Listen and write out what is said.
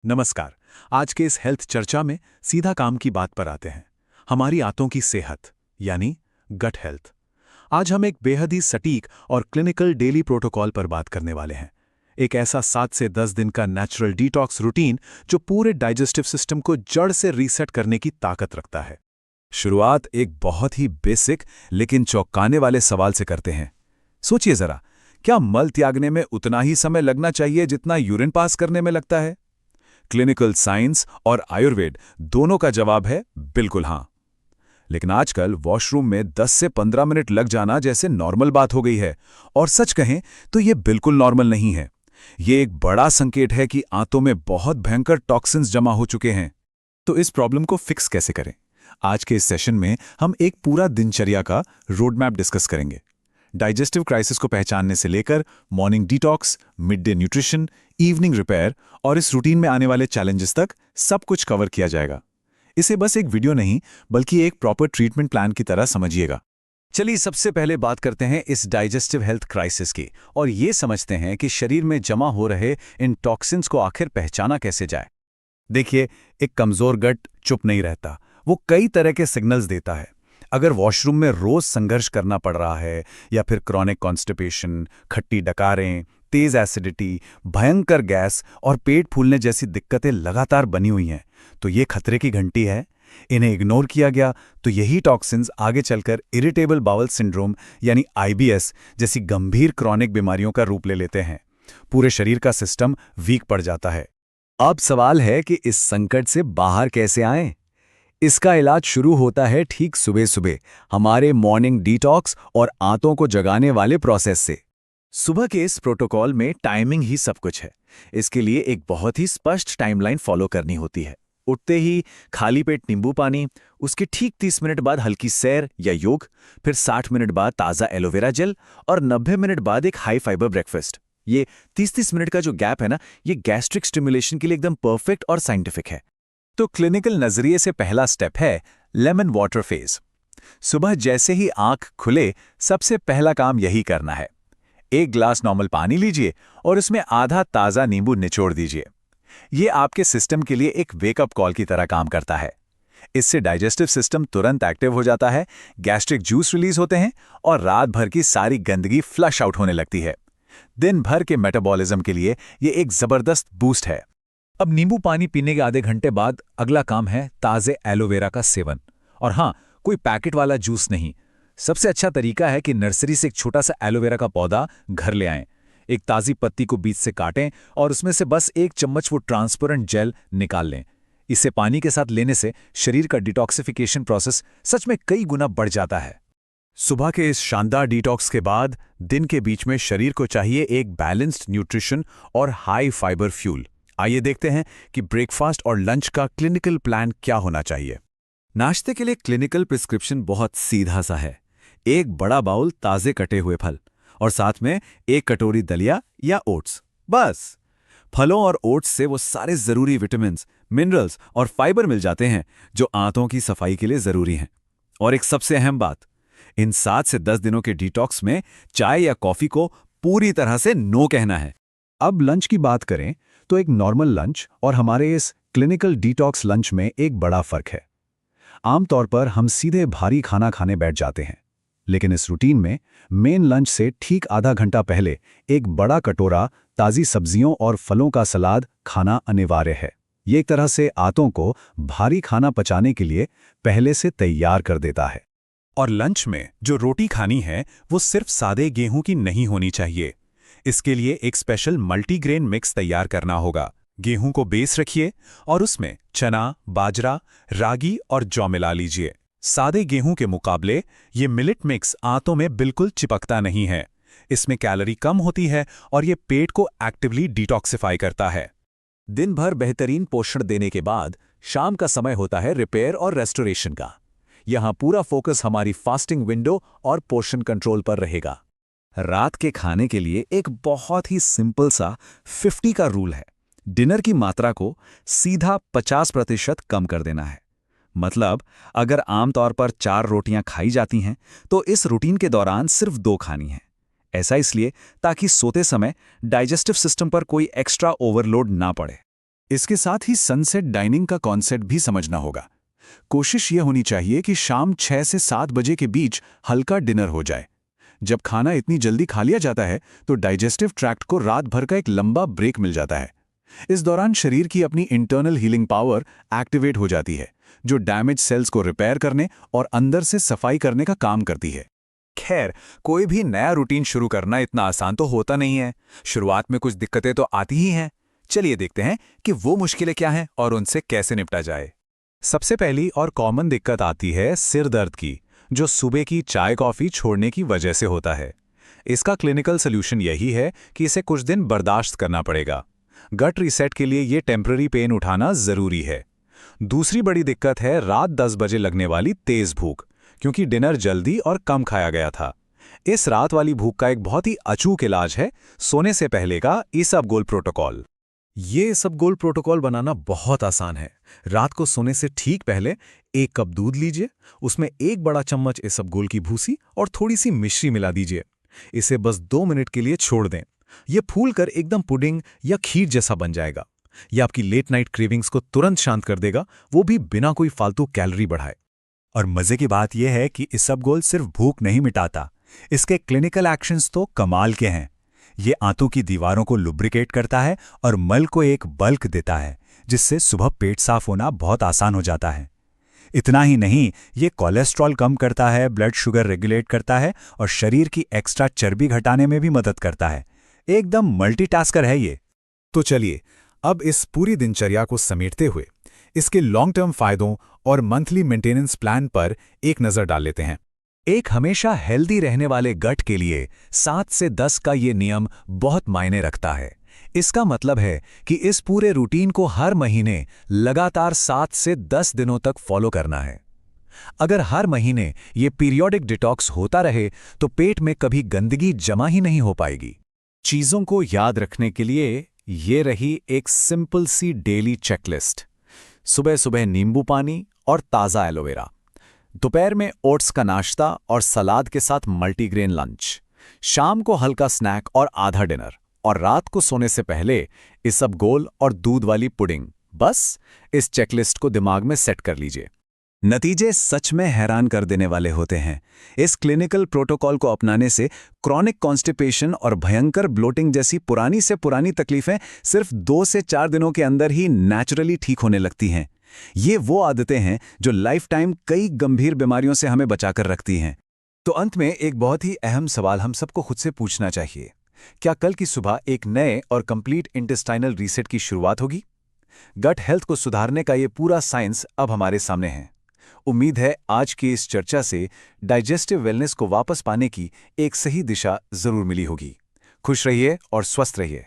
नमस्कार। आज के इस हेल्थ चर्चा में सीधा काम की बात पर आते हैं। हमारी आंतों की सेहत यानी गट हेल्थ। आज हम एक बेहद ही सटीक और क्लिनिकल डेली प्रोटोकॉल पर बात करने वाले हैं। एक ऐसा 7 से 10 दिन का नेचुरल डिटॉक्स रूटीन जो पूरे डाइजेस्टिव सिस्टम को जड़ से रीसेट करने की ताकत रखता है। शुरुआत एक बहुत ही बेसिक लेकिन चौंकाने वाले सवाल से करते हैं। सोचिए जरा, क्या मल त्यागने में उतना ही समय लगना चाहिए जितना यूरिन पास करने में लगता है? क्लिनिकल साइंस और आयुर्वेद दोनों का जवाब है बिल्कुल हां। लेकिन आजकल वॉशरूम में 10 से 15 मिनट लग जाना जैसे नॉर्मल बात हो गई है, और सच कहें तो ये बिल्कुल नॉर्मल नहीं है। ये एक बड़ा संकेत है कि आंतों में बहुत भयंकर टॉक्सिन्स जमा हो चुके हैं। तो इस प्रॉब्लम को फिक्स कैसे करें? आज के इस सेशन में हम एक पूरा दिनचर्या का रोड मैप डिस्कस करेंगे। डाइजेस्टिव क्राइसिस को पहचानने से लेकर morning detox, mid day nutrition, evening repair और इस रूटीन में आने वाले चैलेंजेस तक सब कुछ कवर किया जाएगा। इसे बस एक वीडियो नहीं बल्कि एक प्रॉपर ट्रीटमेंट प्लान की तरह समझिएगा। चलिए सबसे पहले बात करते हैं इस डाइजेस्टिव हेल्थ क्राइसिस की और ये समझते हैं कि शरीर में जमा हो रहे इन टॉक्सिन्स को आखिर पहचाना कैसे जाए। देखिए, एक कमजोर गट चुप नहीं रहता, वो कई तरह के सिग्नल्स देता है। अगर वॉशरूम में रोज संघर्ष करना पड़ रहा है या फिर क्रॉनिक कॉन्स्टिपेशन, खट्टी डकारें, तेज एसिडिटी, भयंकर गैस और पेट फूलने जैसी दिक्कतें लगातार बनी हुई हैं, तो ये खतरे की घंटी है। इन्हें इग्नोर किया गया तो यही टॉक्सिन्स आगे चलकर इरिटेबल बाउल सिंड्रोम यानी आईबीएस जैसी गंभीर क्रॉनिक बीमारियों का रूप ले लेते हैं। पूरे शरीर का सिस्टम वीक पड़ जाता है। अब सवाल है कि इस संकट से बाहर कैसे आएं? इसका इलाज शुरू होता है ठीक सुबह सुबह हमारे मॉर्निंग डिटॉक्स और आंतों को जगाने वाले प्रोसेस से। सुबह के इस प्रोटोकॉल में टाइमिंग ही सब कुछ है। इसके लिए एक बहुत ही स्पष्ट टाइमलाइन फॉलो करनी होती है। उठते ही खाली पेट नींबू पानी, उसके ठीक 30 मिनट बाद हल्की सैर या योग, फिर 60 मिनट बाद ताज़ा एलोवेरा जेल और 90 मिनट बाद एक हाई फाइबर ब्रेकफास्ट। ये 30-30 मिनट का जो गैप है ना, ये गैस्ट्रिक स्टिमुलेशन के लिए एकदम परफेक्ट और साइंटिफिक है। तो क्लिनिकल नजरिए से पहला स्टेप है लेमन वाटर फेज। सुबह जैसे ही आंख खुले सबसे पहला काम यही करना है। एक ग्लास नॉर्मल पानी लीजिए और उसमें आधा ताज़ा नींबू निचोड़ दीजिए। ये आपके सिस्टम के लिए एक वेकअप कॉल की तरह काम करता है। इससे डाइजेस्टिव सिस्टम तुरंत एक्टिव हो जाता है, गैस्ट्रिक जूस रिलीज होते हैं और रात भर की सारी गंदगी फ्लश आउट होने लगती है। दिन भर के मेटाबॉलिज्म के लिए ये एक जबरदस्त बूस्ट है। अब नींबू पानी पीने के आधे घंटे बाद अगला काम है ताज़े एलोवेरा का सेवन। और हाँ, कोई पैकेट वाला जूस नहीं। सबसे अच्छा तरीका है कि नर्सरी से एक छोटा सा एलोवेरा का पौधा घर ले आएं। एक ताज़ी पत्ती को बीच से काटें और उसमें से बस 1 चम्मच वो ट्रांसपेरेंट जेल निकाल लें। इसे पानी के साथ लेने से शरीर का डिटॉक्सिफिकेशन प्रोसेस सच में कई गुना बढ़ जाता है। सुबह के इस शानदार डिटॉक्स के बाद दिन के बीच में शरीर को चाहिए एक बैलेंस्ड न्यूट्रिशन और हाई फाइबर फ्यूल। आइए देखते हैं कि ब्रेकफास्ट और लंच का क्लिनिकल प्लान क्या होना चाहिए। नाश्ते के लिए क्लिनिकल प्रिस्क्रिप्शन बहुत सीधा सा है। एक बड़ा बाउल ताज़े कटे हुए फल और साथ में 1 कटोरी दलिया या ओट्स। बस। फलों और ओट्स से वो सारे ज़रूरी विटामिन्स, मिनरल्स और फाइबर मिल जाते हैं जो आंतों की सफाई के लिए ज़रूरी हैं। और एक सबसे अहम बात, इन 7 से 10 दिनों के डिटॉक्स में चाय या कॉफ़ी को पूरी तरह से नो कहना है। अब लंच की बात करें तो एक नॉर्मल लंच और हमारे इस क्लिनिकल डिटॉक्स लंच में एक बड़ा फर्क है। आमतौर पर हम सीधे भारी खाना खाने बैठ जाते हैं, लेकिन इस रूटीन में मेन लंच से ठीक आधा घंटा पहले एक बड़ा कटोरा ताज़ी सब्जियों और फलों का सलाद खाना अनिवार्य है। ये एक तरह से आंतों को भारी खाना पचाने के लिए पहले से तैयार कर देता है। और लंच में जो रोटी खानी है वो सिर्फ सादे गेहूं की नहीं होनी चाहिए। इसके लिए एक स्पेशल मल्टीग्रेन मिक्स तैयार करना होगा। गेहूं को बेस रखिए और उसमें चना, बाजरा, रागी और जौ मिला लीजिए। सादे गेहूं के मुकाबले ये मिलेट मिक्स आंतों में बिल्कुल चिपकता नहीं है। इसमें कैलोरी कम होती है और ये पेट को एक्टिवली डिटॉक्सिफाई करता है। दिन भर बेहतरीन पोषण देने के बाद शाम का समय होता है रिपेयर और रेस्टोरेशन का। यहाँ पूरा फोकस हमारी फास्टिंग विंडो और पोर्शन कंट्रोल पर रहेगा। रात के खाने के लिए एक बहुत ही सिंपल सा 50 का रूल है। डिनर की मात्रा को सीधा 50% कम कर देना है। मतलब अगर आमतौर पर 4 रोटियां खाई जाती हैं तो इस रूटीन के दौरान सिर्फ 2 खानी हैं। ऐसा इसलिए ताकि सोते समय डाइजेस्टिव सिस्टम पर कोई एक्स्ट्रा ओवरलोड ना पड़े। इसके साथ ही सनसेट डाइनिंग का कॉन्सेप्ट भी समझना होगा। कोशिश ये होनी चाहिए कि शाम 6 से 7 बजे के बीच हल्का डिनर हो जाए। जब खाना इतनी जल्दी खा लिया जाता है तो डाइजेस्टिव ट्रैक्ट को रात भर का एक लंबा ब्रेक मिल जाता है। इस दौरान शरीर की अपनी इंटरनल हीलिंग पावर एक्टिवेट हो जाती है, जो डैमेज सेल्स को रिपेयर करने और अंदर से सफाई करने का काम करती है। खैर, कोई भी नया रूटीन शुरू करना इतना आसान तो होता नहीं है। शुरुआत में कुछ दिक्कतें तो आती ही हैं। चलिए देखते हैं कि वो मुश्किलें क्या हैं और उनसे कैसे निपटा जाए। सबसे पहली और कॉमन दिक्कत आती है सिर दर्द की, जो सुबह की चाय कॉफ़ी छोड़ने की वजह से होता है। इसका क्लिनिकल सॉल्यूशन यही है कि इसे कुछ दिन बर्दाश्त करना पड़ेगा। गट रीसेट के लिए ये टेम्पररी पेन उठाना ज़रूरी है। दूसरी बड़ी दिक्कत है रात 10 बजे लगने वाली तेज़ भूख, क्योंकि डिनर जल्दी और कम खाया गया था। इस रात वाली भूख का एक बहुत ही अचूक इलाज है सोने से पहले का इसबगोल प्रोटोकॉल। ये इसबगोल प्रोटोकॉल बनाना बहुत आसान है। रात को सोने से ठीक पहले 1 कप दूध लीजिए, उसमें 1 बड़ा चम्मच इसबगोल की भूसी और थोड़ी सी मिश्री मिला दीजिए। इसे बस 2 मिनट के लिए छोड़ दें। ये फूलकर एकदम पुडिंग या खीर जैसा बन जाएगा। यह आपकी लेट नाइट क्रेविंग्स को तुरंत शांत कर देगा, वो भी बिना कोई फालतू कैलोरी बढ़ाए। और मजे की बात यह है कि इसबगोल सिर्फ भूख नहीं मिटाता, इसके क्लिनिकल एक्शंस तो कमाल के हैं। ये आंतों की दीवारों को लुब्रिकेट करता है और मल को एक बल्क देता है, जिससे सुबह पेट साफ होना बहुत आसान हो जाता है। इतना ही नहीं, ये कोलेस्ट्रॉल कम करता है, ब्लड शुगर रेगुलेट करता है और शरीर की एक्स्ट्रा चर्बी घटाने में भी मदद करता है। एकदम मल्टीटास्कर है ये। तो चलिए, अब इस पूरी दिनचर्या को समेटते हुए इसके लॉन्ग टर्म फायदों और मंथली मेंटेनेंस प्लान पर एक नज़र डाल लेते हैं। एक हमेशा हेल्दी रहने वाले गट के लिए 7 से 10 का ये नियम बहुत मायने रखता है। इसका मतलब है कि इस पूरे रूटीन को हर महीने लगातार 7 से 10 दिनों तक फॉलो करना है। अगर हर महीने ये पीरियोडिक डिटॉक्स होता रहे तो पेट में कभी गंदगी जमा ही नहीं हो पाएगी। चीज़ों को याद रखने के लिए ये रही एक सिंपल सी डेली चेकलिस्ट। सुबह सुबह नींबू पानी और ताज़ा एलोवेरा, दोपहर में ओट्स का नाश्ता और सलाद के साथ मल्टीग्रेन लंच, शाम को हल्का स्नैक और आधा डिनर, और रात को सोने से पहले इसबगोल और दूध वाली पुडिंग। बस इस चेकलिस्ट को दिमाग में सेट कर लीजिए। नतीजे सच में हैरान कर देने वाले होते हैं। इस क्लिनिकल प्रोटोकॉल को अपनाने से क्रॉनिक कॉन्स्टिपेशन और भयंकर ब्लोटिंग जैसी पुरानी से पुरानी तकलीफें सिर्फ 2 से 4 दिनों के अंदर ही नेचुरली ठीक होने लगती हैं। ये वो आदतें हैं जो लाइफ टाइम कई गंभीर बीमारियों से हमें बचाकर रखती हैं। तो अंत में एक बहुत ही अहम सवाल हम सबको खुद से पूछना चाहिए। क्या कल की सुबह एक नए और कंप्लीट इंटेस्टाइनल रीसेट की शुरुआत होगी? गट हेल्थ को सुधारने का ये पूरा साइंस अब हमारे सामने है। उम्मीद है आज की इस चर्चा से डाइजेस्टिव वेलनेस को वापस पाने की एक सही दिशा जरूर मिली होगी। खुश रहिए और स्वस्थ रहिए।